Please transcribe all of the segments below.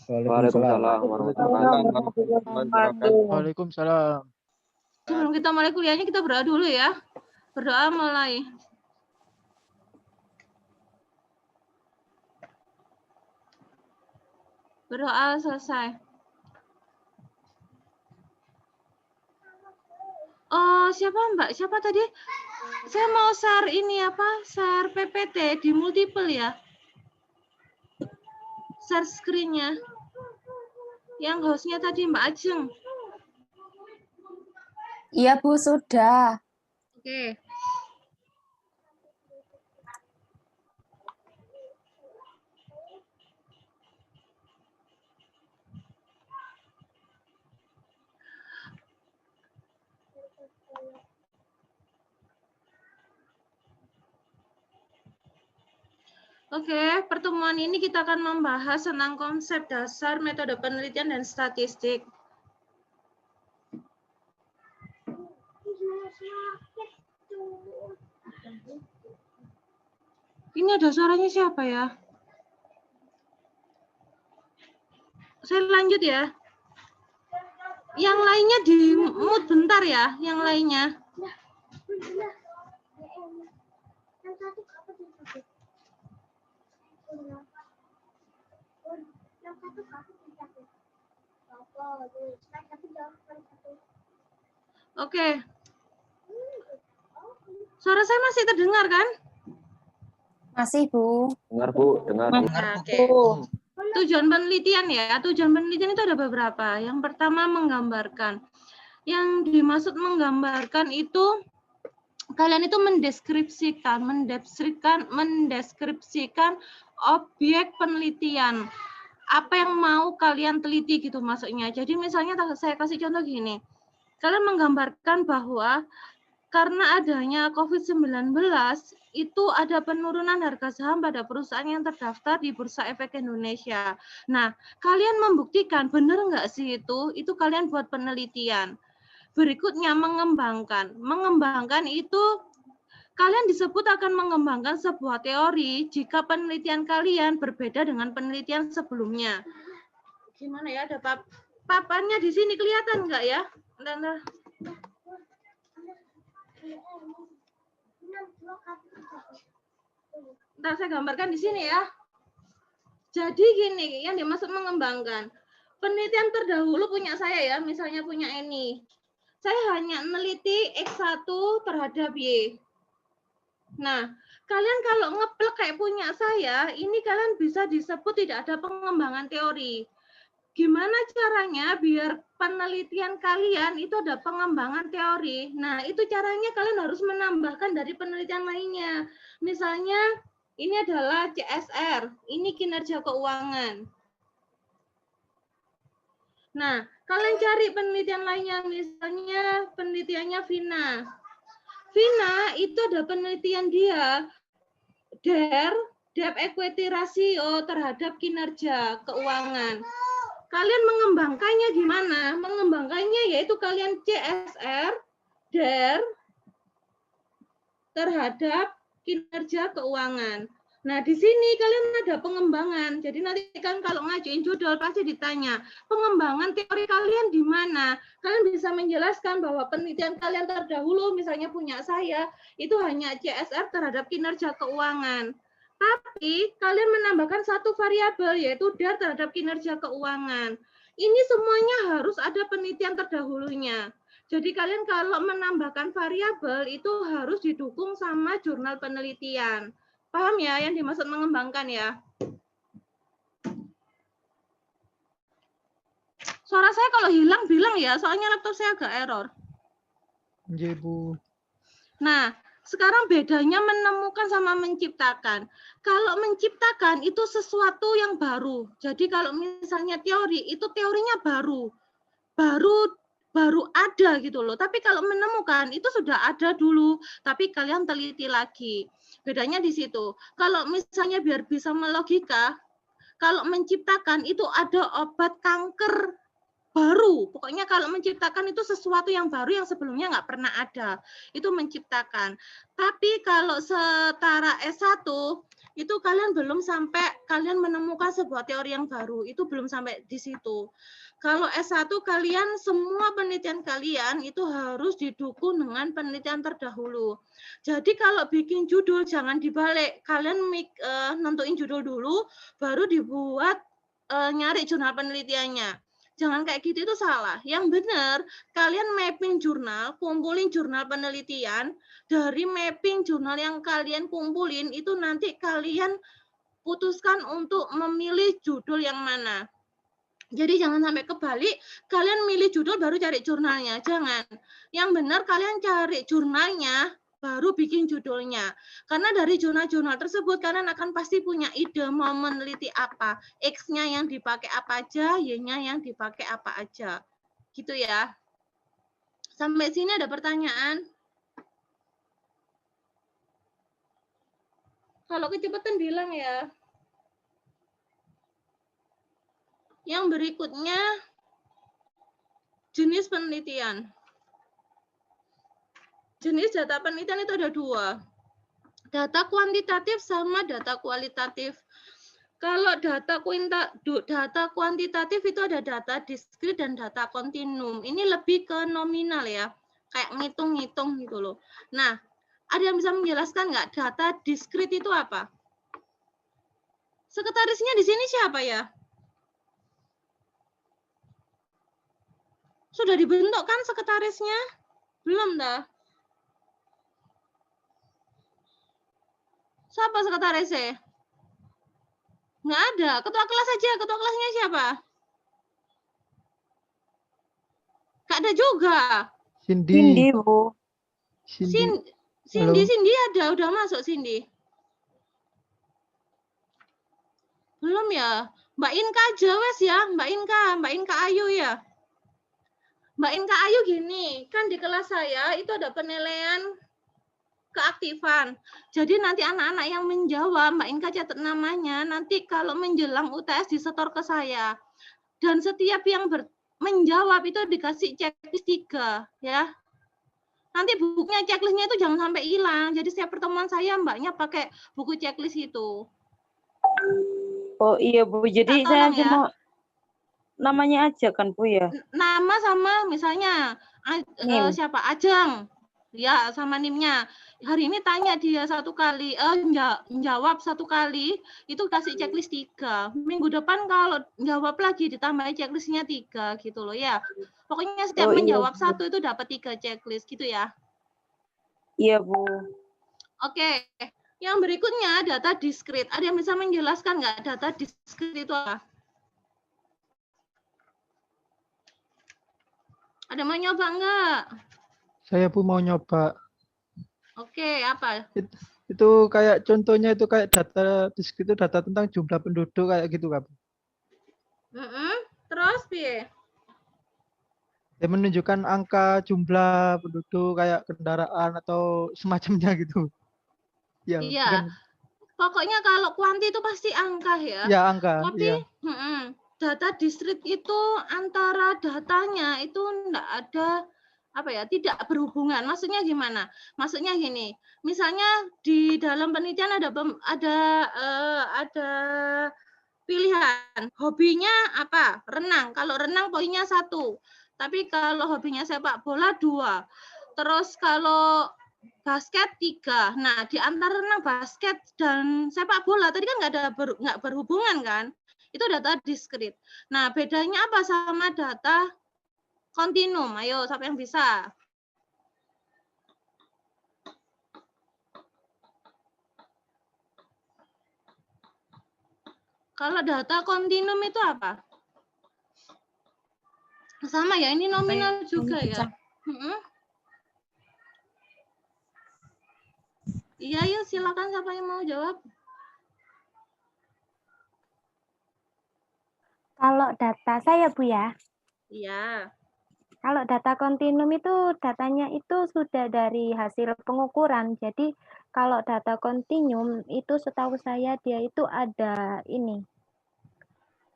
Waalaikumsalam warahmatullahi wabarakatuh. Waalaikumsalam. Sebelum kita mulai kuliahnya, kita berdoa dulu ya. Berdoa mulai. Berdoa selesai. Oh, siapa Mbak? Siapa tadi? Saya mau share ini apa? Share PPT di multiple ya. Share screen-nya. Yang hostnya tadi Mbak Ajeng. Iya Bu, sudah. Oke. Oke, pertemuan ini kita akan membahas tentang konsep dasar metode penelitian dan statistik. Ini ada suaranya siapa ya? Saya lanjut ya. Yang lainnya di mute bentar ya, yang lainnya. Oke. Suara saya masih terdengar kan? Masih Bu. Dengar Bu, dengar. Oke. Tujuan penelitian ya. Tujuan penelitian itu ada beberapa. Yang pertama menggambarkan. Yang dimaksud menggambarkan itu kalian itu mendeskripsikan objek penelitian. Apa yang mau kalian teliti gitu maksudnya. Jadi misalnya saya kasih contoh gini. Kalian menggambarkan bahwa karena adanya COVID-19 itu ada penurunan harga saham pada perusahaan yang terdaftar di Bursa Efek Indonesia. Nah, kalian membuktikan benar nggak sih itu? Itu kalian buat penelitian. Berikutnya mengembangkan. Mengembangkan itu kalian disebut akan mengembangkan sebuah teori jika penelitian kalian berbeda dengan penelitian sebelumnya. Gimana ya? Ada papannya di sini kelihatan nggak ya? Bentar. Ntar saya gambarkan di sini ya. Jadi gini, yang dimaksud mengembangkan. Penelitian terdahulu punya saya ya, misalnya punya ini. Saya hanya meneliti X1 terhadap Y. Nah, kalian kalau ngeplek kayak punya saya, ini kalian bisa disebut tidak ada pengembangan teori. Gimana caranya biar penelitian kalian itu ada pengembangan teori? Nah, itu caranya kalian harus menambahkan dari penelitian lainnya. Misalnya, ini adalah CSR, ini kinerja keuangan. Nah, kalian cari penelitian lainnya, misalnya penelitiannya Vina. Vina itu ada penelitian dia, debt equity ratio terhadap kinerja keuangan. Kalian mengembangkannya gimana? Mengembangkannya yaitu kalian CSR, DER, terhadap kinerja keuangan. Nah, di sini kalian ada pengembangan. Jadi nanti kan kalau ngajuin judul pasti ditanya, pengembangan teori kalian di mana? Kalian bisa menjelaskan bahwa penelitian kalian terdahulu, misalnya punya saya, itu hanya CSR terhadap kinerja keuangan. Tapi kalian menambahkan satu variabel yaitu DER terhadap kinerja keuangan. Ini semuanya harus ada penelitian terdahulunya. Jadi kalian kalau menambahkan variabel itu harus didukung sama jurnal penelitian. Paham ya yang dimaksud mengembangkan ya? Suara saya kalau hilang bilang ya, soalnya laptop saya agak error. Iya, Bu. Nah, sekarang bedanya menemukan sama menciptakan. Kalau menciptakan itu sesuatu yang baru. Jadi kalau misalnya teori, itu teorinya baru ada gitu loh. Tapi kalau menemukan itu sudah ada dulu, tapi kalian teliti lagi. Bedanya di situ. Kalau misalnya biar bisa melogika, kalau menciptakan itu ada obat kanker baru. Pokoknya kalau menciptakan itu sesuatu yang baru yang sebelumnya nggak pernah ada. Itu menciptakan. Tapi kalau setara S1, itu kalian belum sampai kalian menemukan sebuah teori yang baru, itu belum sampai di situ. Kalau S1 kalian semua penelitian kalian itu harus didukung dengan penelitian terdahulu. Jadi kalau bikin judul jangan dibalik, kalian nentuin judul dulu baru dibuat nyari jurnal penelitiannya. Jangan kayak gitu, itu salah. Yang benar, kalian mapping jurnal, kumpulin jurnal penelitian, dari mapping jurnal yang kalian kumpulin, itu nanti kalian putuskan untuk memilih judul yang mana. Jadi jangan sampai kebalik, kalian milih judul baru cari jurnalnya. Jangan. Yang benar kalian cari jurnalnya, baru bikin judulnya. Karena dari jurnal-jurnal tersebut kalian akan pasti punya ide mau meneliti apa. X-nya yang dipakai apa aja, Y-nya yang dipakai apa aja. Gitu ya. Sampai sini ada pertanyaan? Kalau kecepatan bilang ya. Yang berikutnya, jenis penelitian. Jenis data penelitian itu ada dua. Data kuantitatif sama data kualitatif. Kalau data kuantitatif itu ada data diskrit dan data kontinum. Ini lebih ke nominal ya, kayak ngitung-ngitung gitu loh. Nah, ada yang bisa menjelaskan nggak data diskrit itu apa? Sekretarisnya di sini siapa ya? Sudah dibentuk kan sekretarisnya? Belum dah. Siapa sekretarisnya? Nggak ada. Ketua kelas aja. Ketua kelasnya siapa? Nggak ada juga. Cindy. Bu. Cindy ada. Udah masuk Cindy. Belum ya? Mbak Inka aja wes ya. Mbak Inka Ayu ya. Mbak Inka Ayu gini, kan di kelas saya itu ada penilaian keaktifan. Jadi nanti anak-anak yang menjawab, Mbak Inka catat namanya, nanti kalau menjelang UTS disetor ke saya. Dan setiap yang menjawab itu dikasih checklist 3 ya. Nanti bukunya checklistnya itu jangan sampai hilang. Jadi setiap pertemuan saya Mbaknya pakai buku checklist itu. Oh iya Bu, jadi saya cuma namanya aja kan Bu ya? Nama sama misalnya siapa? Ajeng. Ya, sama NIM-nya. Hari ini tanya dia 1 kali, jawab 1 kali, itu kasih checklist 3. Minggu depan kalau jawab lagi ditambah checklistnya 3 gitu loh ya. Pokoknya setiap menjawab 1 itu dapat 3 checklist gitu ya. Iya Bu. Oke. Yang berikutnya data diskrit. Ada yang bisa menjelaskan nggak data diskrit itu apa? Ada mau nyoba nggak? Saya pun mau nyoba. Oke, apa? Itu kayak contohnya itu kayak data diskrit itu data tentang jumlah penduduk kayak gitu kan? Terus piye? Ya menunjukkan angka jumlah penduduk kayak kendaraan atau semacamnya gitu. Ya, iya. bukan. Pokoknya kalau kuanti itu pasti angka ya. Ya angka. Tapi ya. Data distrik itu antara datanya itu enggak ada apa ya, tidak berhubungan. Maksudnya gimana? Maksudnya gini, misalnya di dalam penelitian ada pilihan, hobinya apa? Renang. Kalau renang poinnya 1. Tapi kalau hobinya sepak bola 2. Terus kalau basket 3. Nah, di antara renang, basket dan sepak bola tadi kan nggak berhubungan kan? Itu data diskrit. Nah, bedanya apa sama data kontinum? Ayo, siapa yang bisa? Kalau data kontinum itu apa? Sama ya, ini nominal juga ya. Iya, yuk silakan siapa yang mau jawab. Kalau data saya Bu ya. Iya. Kalau data kontinum itu datanya itu sudah dari hasil pengukuran. Jadi kalau data kontinum itu setahu saya dia itu ada ini.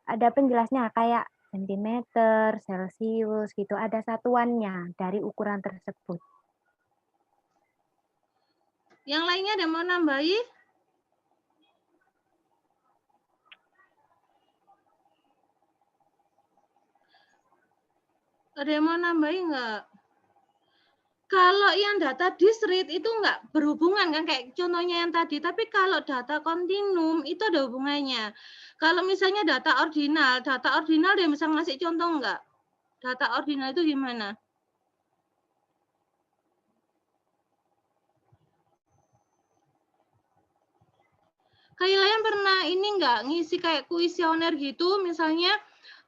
Ada penjelasnya kayak sentimeter, Celsius gitu, ada satuannya dari ukuran tersebut. Yang lainnya ada mau nambahi? Ada yang mau nambahin nggak? Kalau yang data discrete itu nggak berhubungan kan kayak contohnya yang tadi, tapi kalau data kontinum itu ada hubungannya. Kalau misalnya data ordinal dia bisa ngasih contoh nggak? Data ordinal itu gimana? Kalian pernah ini nggak ngisi kayak kuesioner gitu, misalnya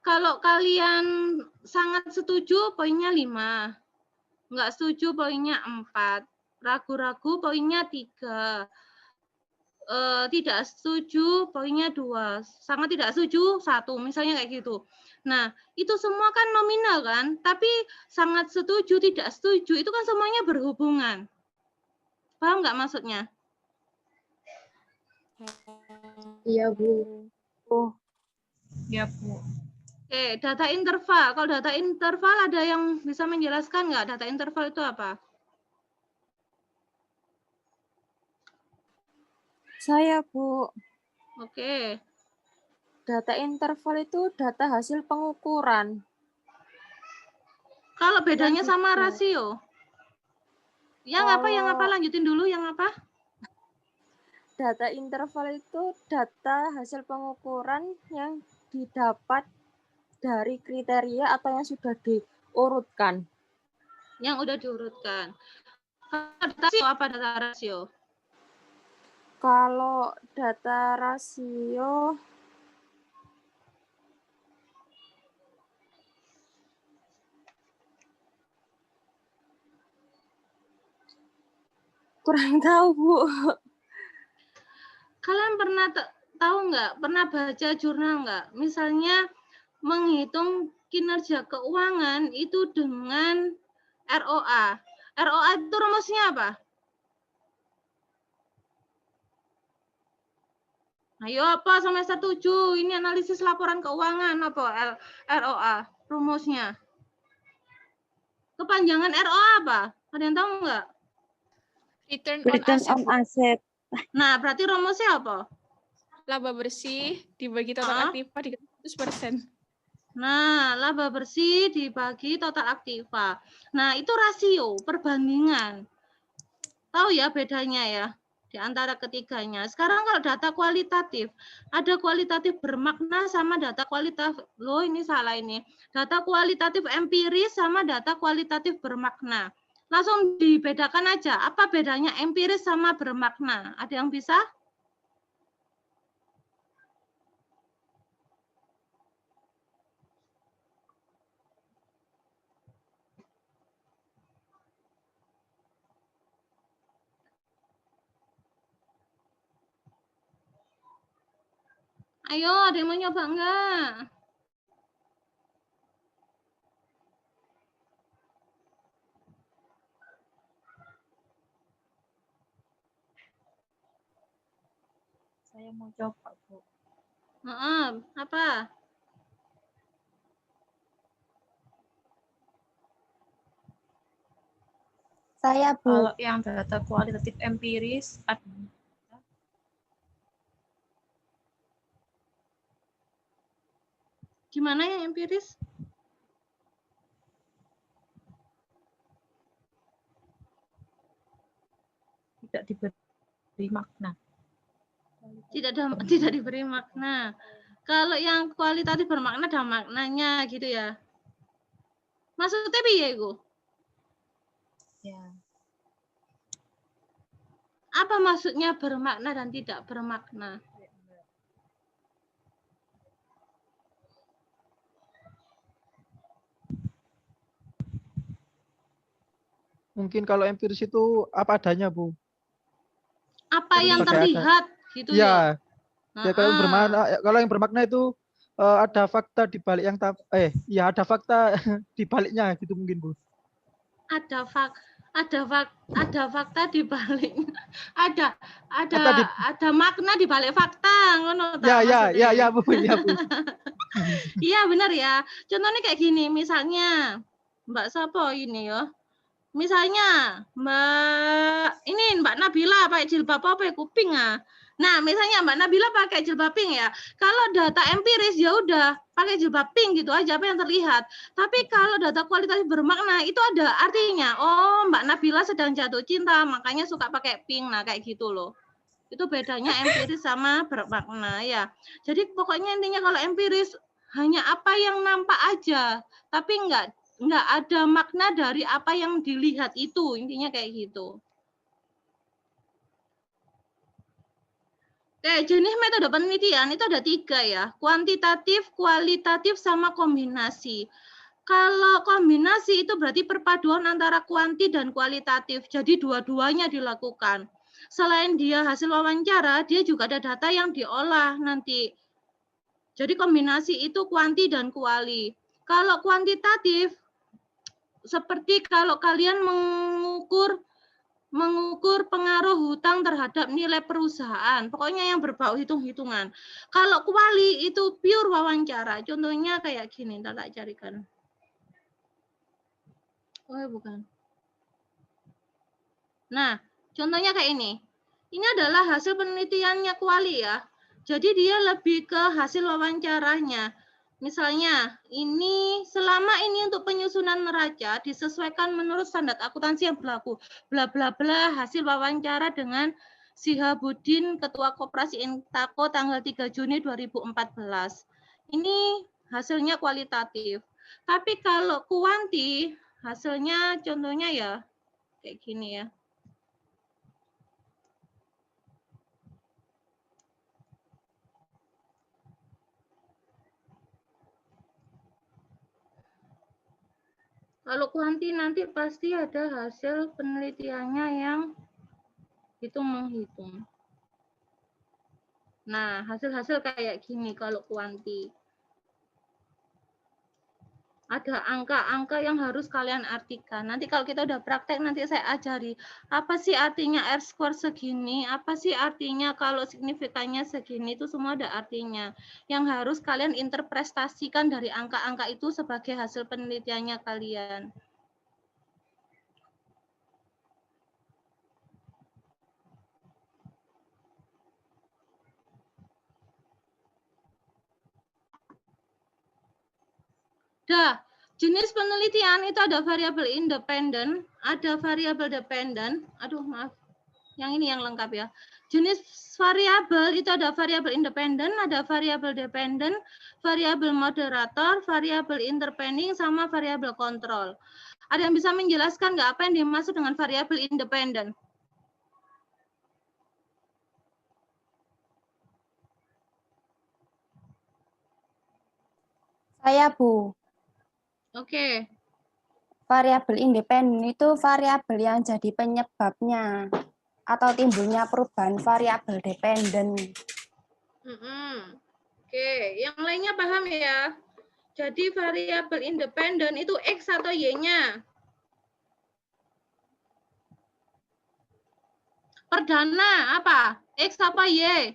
kalau kalian sangat setuju poinnya 5. Nggak setuju poinnya 4, ragu-ragu poinnya 3, tidak setuju poinnya 2, sangat tidak setuju 1, misalnya kayak gitu. Nah, itu semua kan nominal kan, tapi sangat setuju, tidak setuju, itu kan semuanya berhubungan. Paham nggak maksudnya? Iya, Bu. Ya, Bu. Oke, data interval. Kalau data interval ada yang bisa menjelaskan nggak data interval itu apa? Saya, Bu. Oke. Data interval itu data hasil pengukuran. Kalau bedanya Yang sama itu. rasio? Yang apa? Lanjutin dulu, yang apa? Data interval itu data hasil pengukuran yang didapat dari kriteria atau yang sudah diurutkan. Yang udah diurutkan. Data rasio apa data rasio? Kalau data rasio kurang tahu, Bu. Kalian pernah tahu nggak? Pernah baca jurnal nggak? Misalnya menghitung kinerja keuangan itu dengan ROA. ROA itu rumusnya apa? Ayo apa semester 7? Ini analisis laporan keuangan apa? ROA rumusnya. Kepanjangan ROA apa? Ada yang tahu nggak? Return on asset. Nah, berarti rumusnya apa? Laba bersih dibagi total aktiva dikali 100%. Nah, laba bersih dibagi total aktiva. Nah, itu rasio, perbandingan. Tahu ya bedanya ya di antara ketiganya. Sekarang kalau data kualitatif, ada kualitatif bermakna sama data kualitatif. Loh, ini salah ini. Data kualitatif empiris sama data kualitatif bermakna. Langsung dibedakan aja. Apa bedanya empiris sama bermakna? Ada yang bisa? Ayo, ada yang mau nyoba enggak? Saya mau coba, Bu. Apa? Saya, Bu. Kalau yang data kualitatif empiris ada Gimana yang empiris? tidak diberi makna. Tidak diberi makna. Kalau yang kualitatif bermakna ada maknanya gitu ya. Maksudnya piye iku? Ya. Apa maksudnya bermakna dan tidak bermakna? Mungkin kalau empiris itu apa adanya, Bu? Apa yang Sebagai terlihat gitu Ya, ya. ya kalau bermakna, kalau yang bermakna itu ada fakta di balik yang ada fakta di baliknya gitu mungkin, Bu. Ada fakta di balik. Ada makna di balik fakta, ngono ta maksudnya? Ya, Bu. Ya, Bu. Iya, benar ya. Contohnya kayak gini, misalnya Mbak Sopo ini ya. Misalnya Mbak Nabila pakai jilbab apa ya kuping ah. Nah, misalnya Mbak Nabila pakai jilbab pink ya. Kalau data empiris ya udah pakai jilbab pink gitu aja apa yang terlihat. Tapi kalau data kualitatif bermakna itu ada artinya. Oh, Mbak Nabila sedang jatuh cinta, makanya suka pakai pink. Nah, kayak gitu loh. Itu bedanya empiris sama bermakna ya. Jadi pokoknya intinya kalau empiris hanya apa yang nampak aja, tapi nggak ada makna dari apa yang dilihat itu. Intinya kayak gitu. Oke, jenis metode penelitian itu ada 3 ya, kuantitatif, kualitatif, sama kombinasi. Kalau kombinasi itu berarti perpaduan antara kuanti dan kualitatif, jadi dua-duanya dilakukan. Selain dia hasil wawancara, dia juga ada data yang diolah nanti. Jadi kombinasi itu kuanti dan kuali. Kalau kuantitatif, seperti kalau kalian mengukur pengaruh hutang terhadap nilai perusahaan. Pokoknya yang berbau hitung-hitungan. Kalau kuali itu pure wawancara. Contohnya kayak gini, ntar tak carikan. Oh, bukan. Nah, contohnya kayak ini. Ini adalah hasil penelitiannya kuali ya. Jadi dia lebih ke hasil wawancaranya. Misalnya, ini selama ini untuk penyusunan neraca disesuaikan menurut standar akuntansi yang berlaku. Bla bla bla hasil wawancara dengan Sihabudin, Ketua Koperasi Intako tanggal 3 Juni 2014. Ini hasilnya kualitatif. Tapi kalau kuanti, hasilnya contohnya ya kayak gini ya. Kalau kuanti nanti pasti ada hasil penelitiannya yang hitung-menghitung. Nah, hasil-hasil kayak gini kalau kuanti. Ada angka-angka yang harus kalian artikan. Nanti kalau kita udah praktek, nanti saya ajari. Apa sih artinya R-square segini? Apa sih artinya kalau signifikannya segini? Itu semua ada artinya. Yang harus kalian interpretasikan dari angka-angka itu sebagai hasil penelitiannya kalian. Dah, jenis penelitian itu ada variabel independen, ada variabel dependen. Aduh, maaf. Yang ini yang lengkap ya. Jenis variabel itu ada variabel independen, ada variabel dependen, variabel moderator, variabel interpending, sama variabel kontrol. Ada yang bisa menjelaskan nggak apa yang dimaksud dengan variabel independen? Saya, Bu. Oke. Variabel independen itu variabel yang jadi penyebabnya atau timbulnya perubahan variabel dependen. Oke, yang lainnya paham ya? Jadi variabel independen itu X atau Y-nya? Perdana apa? X apa Y?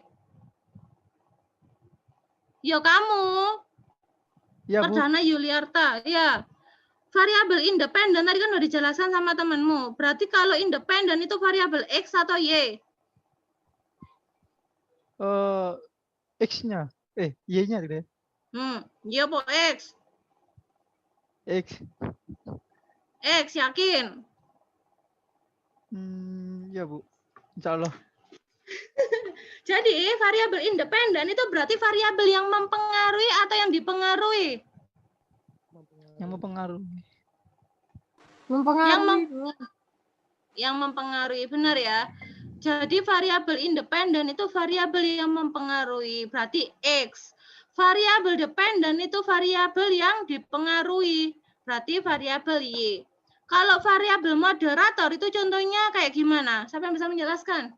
Yo kamu. Ya, Bu. Perdana Yuliarta. Ya. Variabel independen tadi kan udah dijelaskan sama temanmu. Berarti kalau independen itu variabel X atau Y? X-nya. Y-nya gitu ya. Y apa X? X. X, yakin? Ya, Bu. Insya Allah. Jadi variabel independen itu berarti variabel yang mempengaruhi atau yang dipengaruhi? Yang mempengaruhi. Yang mempengaruhi, benar ya. Jadi variabel independen itu variabel yang mempengaruhi, berarti X. Variabel dependen itu variabel yang dipengaruhi, berarti variabel Y. Kalau variabel moderator itu contohnya kayak gimana? Siapa yang bisa menjelaskan?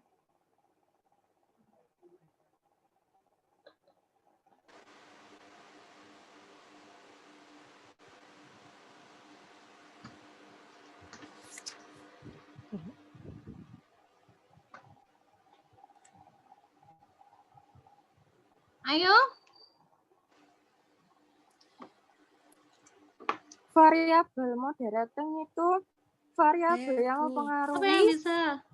Ayo. Variabel moderator itu variabel yang Apa yang mempengaruhi bisa?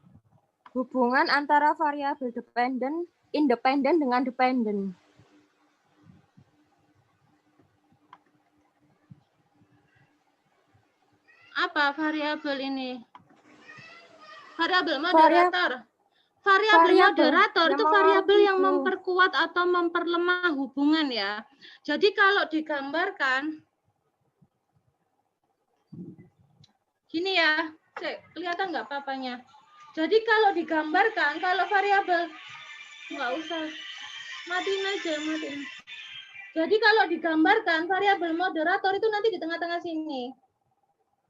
hubungan antara variabel dependen independen dengan dependen. Apa variabel ini? Variabel moderator. Variabel moderator itu variabel yang memperkuat atau memperlemah hubungan ya. Jadi kalau digambarkan gini ya, kelihatan nggak papanya? Jadi kalau digambarkan, kalau variabel nggak usah, matiin aja, matiin. Jadi kalau digambarkan variabel moderator itu nanti di tengah-tengah sini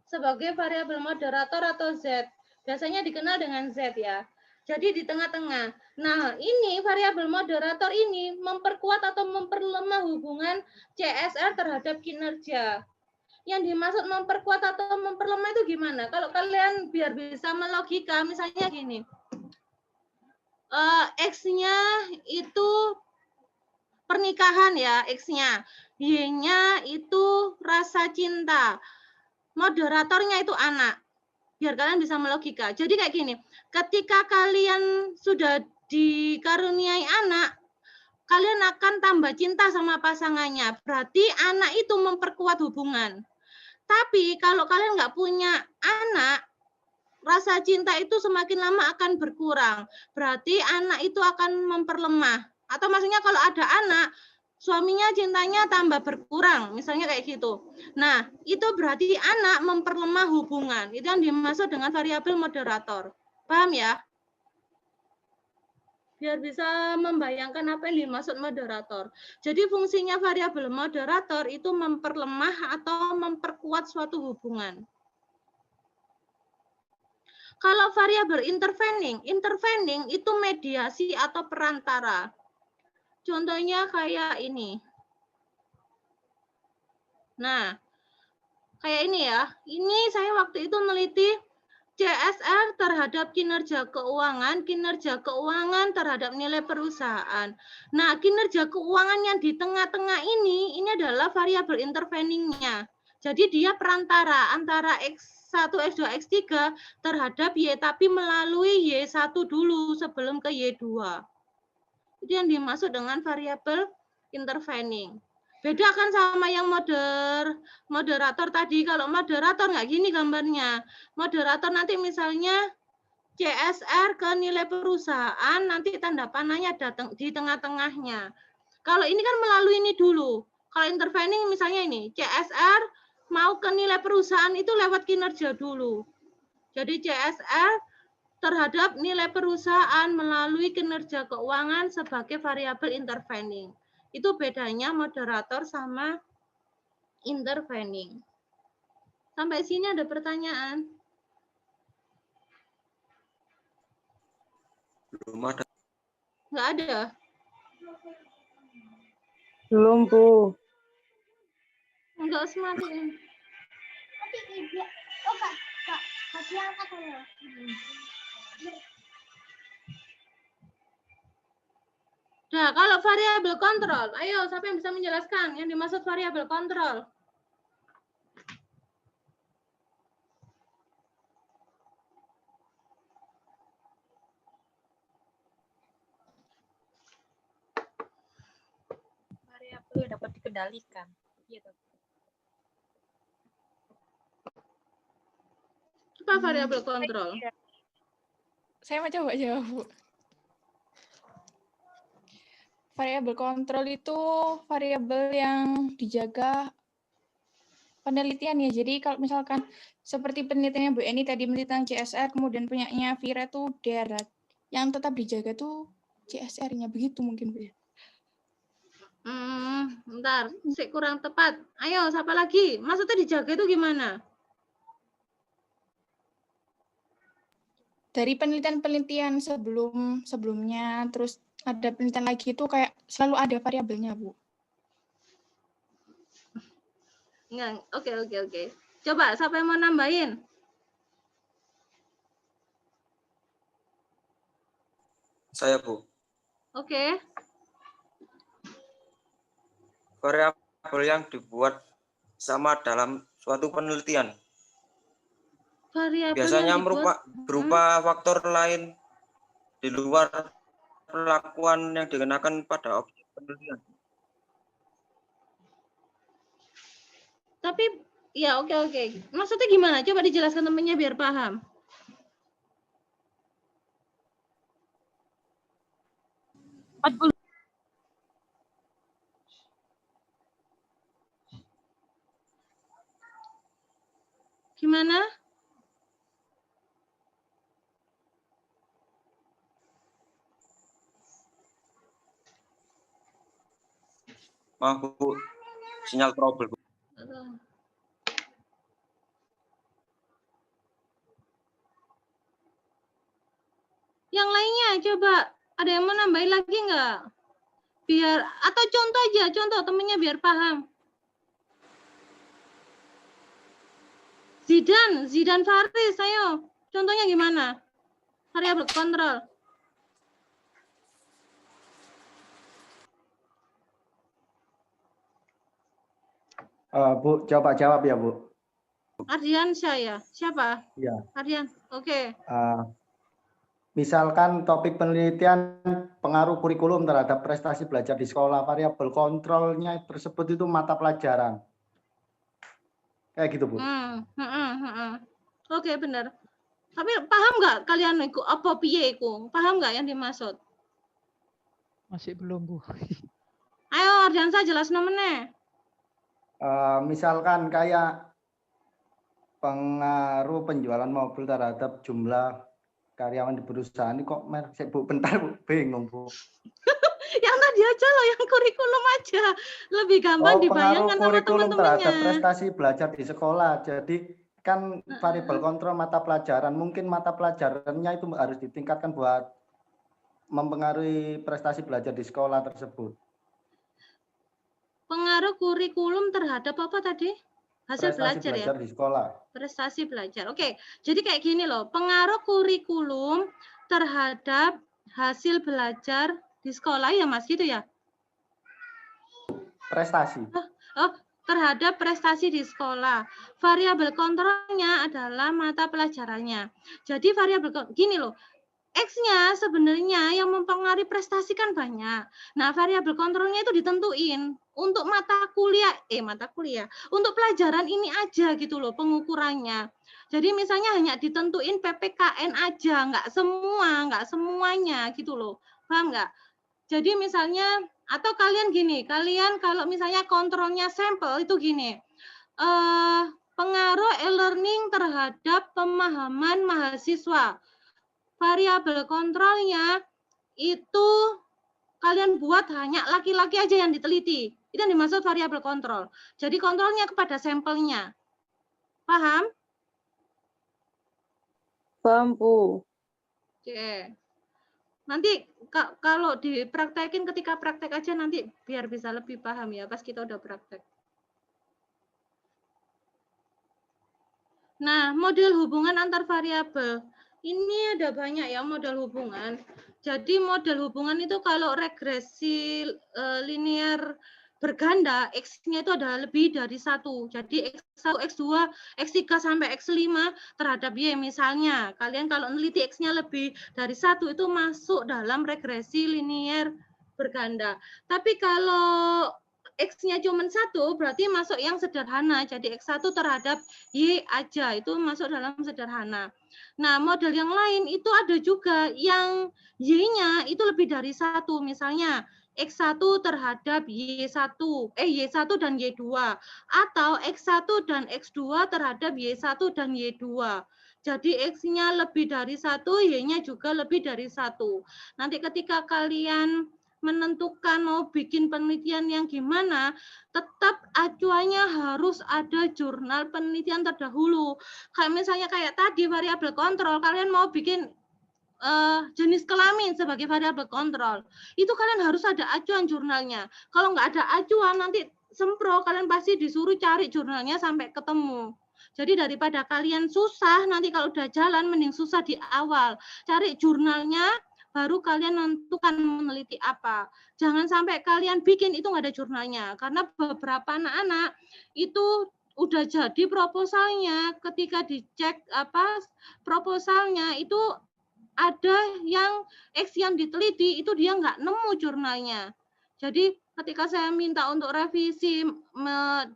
sebagai variabel moderator atau Z. Biasanya dikenal dengan Z ya. Jadi di tengah-tengah. Nah, ini variabel moderator ini memperkuat atau memperlemah hubungan CSR terhadap kinerja. Yang dimaksud memperkuat atau memperlemah itu gimana? Kalau kalian biar bisa melogika, misalnya gini. X-nya itu pernikahan ya, X-nya. Y-nya itu rasa cinta. Moderatornya itu anak. Biar kalian bisa melogika. Jadi kayak gini, ketika kalian sudah dikaruniai anak, kalian akan tambah cinta sama pasangannya. Berarti anak itu memperkuat hubungan. Tapi kalau kalian nggak punya anak, rasa cinta itu semakin lama akan berkurang. Berarti anak itu akan memperlemah. Atau maksudnya kalau ada anak, suaminya cintanya tambah berkurang, misalnya kayak gitu. Nah, itu berarti anak memperlemah hubungan. Itu yang dimaksud dengan variabel moderator. Paham ya? Biar bisa membayangkan apa yang dimaksud moderator. Jadi fungsinya variabel moderator itu memperlemah atau memperkuat suatu hubungan. Kalau variabel intervening itu mediasi atau perantara. Contohnya kayak ini. Nah, kayak ini ya. Ini saya waktu itu meneliti CSR terhadap kinerja keuangan terhadap nilai perusahaan. Nah, kinerja keuangan yang di tengah-tengah ini adalah variabel interveningnya. Jadi dia perantara antara X1, X2, X3 terhadap Y, tapi melalui Y1 dulu sebelum ke Y2. Itu yang dimaksud dengan variabel intervening. Beda kan sama yang moderator tadi. Kalau moderator nggak gini gambarnya. Moderator nanti misalnya CSR ke nilai perusahaan, nanti tanda panahnya datang di tengah-tengahnya. Kalau ini kan melalui ini dulu. Kalau intervening misalnya ini, CSR mau ke nilai perusahaan itu lewat kinerja dulu. Jadi CSR terhadap nilai perusahaan melalui kinerja keuangan sebagai variabel intervening. Itu bedanya moderator sama intervening. Sampai sini ada pertanyaan? Belum ada. Nggak ada? Belum, Bu. Enggak semakin. Nah, kalau variabel kontrol, ayo siapa yang bisa menjelaskan yang dimaksud variabel kontrol? Variabel yang dapat dikendalikan. Gitu. Apa variabel kontrol? Saya mau coba jawab, Bu. Variabel kontrol itu variabel yang dijaga penelitian ya. Jadi kalau misalkan seperti penelitiannya Bu Eni tadi meneliti tentang CSR, kemudian punyanya Vira itu darat. Yang tetap dijaga tuh CSR-nya, begitu mungkin Bu. Bentar, kurang tepat. Ayo, siapa lagi? Maksudnya dijaga itu gimana? Dari penelitian-penelitian sebelumnya, terus ada penelitian lagi itu kayak selalu ada variabelnya, Bu. Enggak, oke. Coba, siapa yang mau nambahin? Saya, Bu. Oke. Variabel yang dibuat sama dalam suatu penelitian. Variabel Biasanya yang dibuat, berupa faktor lain di luar perlakuan yang dikenakan pada objek penelitian. Tapi ya oke. Maksudnya gimana? Coba dijelaskan temennya biar paham. Gimana? Maaf Bu, sinyal trouble Bu. Yang lainnya coba ada yang mau nambahin lagi nggak? Biar atau contoh aja, contoh temennya biar paham. Zidan Faris, ayo. Contohnya gimana? Variabel kontrol. Bu, coba jawab ya, Bu. Ardian saya. Siapa? Ya. Ardian. Oke. Misalkan topik penelitian pengaruh kurikulum terhadap prestasi belajar di sekolah, variabel kontrolnya tersebut itu mata pelajaran. Kayak gitu, Bu. Oke, benar. Tapi paham nggak kalian iku apa piye iku? Paham nggak yang dimaksud? Masih belum, Bu. Ayo Ardiansa jelasno meneh. Misalkan kayak pengaruh penjualan mobil terhadap jumlah karyawan di perusahaan ini kok Bu, bentar Bu, bingung Bu. Yang tadi aja loh, yang kurikulum aja. Lebih gampang dibayangkan sama kurikulum terhadap teman-temannya. prestasi belajar di sekolah. Jadi kan variabel kontrol mata pelajaran, mungkin mata pelajarannya itu harus ditingkatkan buat mempengaruhi prestasi belajar di sekolah tersebut. Pengaruh kurikulum terhadap apa tadi? Hasil Prestasi belajar ya? Di sekolah. Prestasi belajar. Oke, jadi kayak gini loh, pengaruh kurikulum terhadap hasil belajar di sekolah ya Mas, gitu ya? Prestasi. Terhadap prestasi di sekolah. Variabel kontrolnya adalah mata pelajarannya. Jadi variabel gini loh, X-nya sebenarnya yang mempengaruhi prestasi kan banyak. Nah, variabel kontrolnya itu ditentuin untuk mata kuliah, untuk pelajaran ini aja gitu loh pengukurannya. Jadi misalnya hanya ditentuin PPKN aja, nggak semuanya gitu loh. Paham nggak? Jadi misalnya, atau kalian gini, kalian kalau misalnya kontrolnya sampel itu gini, pengaruh e-learning terhadap pemahaman mahasiswa. Variabel kontrolnya itu kalian buat hanya laki-laki aja yang diteliti. Itu yang dimaksud variabel kontrol. Jadi kontrolnya kepada sampelnya. Paham? Paham, Bu. Oke. Nanti kalau dipraktekin ketika praktek aja nanti biar bisa lebih paham ya pas kita udah praktek. Nah, model hubungan antar variabel. Ini ada banyak ya model hubungan. Jadi model hubungan itu kalau regresi linear berganda, X-nya itu adalah lebih dari 1. Jadi X1, X2, X3 sampai X5 terhadap Y misalnya. Kalian kalau meneliti X-nya lebih dari 1 itu masuk dalam regresi linear berganda. Tapi kalau X-nya cuma 1 berarti masuk yang sederhana. Jadi X1 terhadap Y aja itu masuk dalam sederhana. Nah, model yang lain itu ada juga yang Y-nya itu lebih dari 1. Misalnya X1 terhadap Y1 dan Y2 atau X1 dan X2 terhadap Y1 dan Y2. Jadi X-nya lebih dari 1, Y-nya juga lebih dari 1. Nanti ketika kalian menentukan mau bikin penelitian yang gimana, tetap acuannya harus ada jurnal penelitian terdahulu. Kayak misalnya kayak tadi variabel kontrol, kalian mau bikin jenis kelamin sebagai variabel kontrol, itu kalian harus ada acuan jurnalnya. Kalau nggak ada acuan, nanti sempro, kalian pasti disuruh cari jurnalnya sampai ketemu. Jadi daripada kalian susah, nanti kalau udah jalan, mending susah di awal. Cari jurnalnya, baru kalian menentukan meneliti apa. Jangan sampai kalian bikin itu nggak ada jurnalnya, karena beberapa anak-anak itu udah jadi proposalnya, ketika dicek proposalnya itu ada yang X yang diteliti itu dia nggak nemu jurnalnya. Jadi ketika saya minta untuk revisi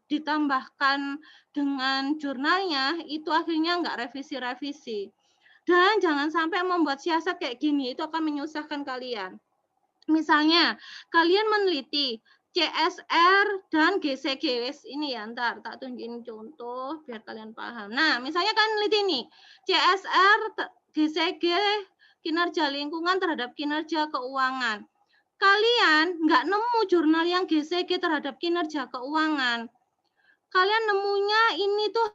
ditambahkan dengan jurnalnya, itu akhirnya nggak revisi-revisi. Dan jangan sampai membuat siasat kayak gini, itu akan menyusahkan kalian. Misalnya, kalian meneliti CSR dan GCG. Ini ya, ntar tak tunjukin contoh biar kalian paham. Nah, misalnya kalian neliti nih, CSR, GCG, kinerja lingkungan terhadap kinerja keuangan. Kalian nggak nemu jurnal yang GCG terhadap kinerja keuangan. Kalian nemunya ini tuh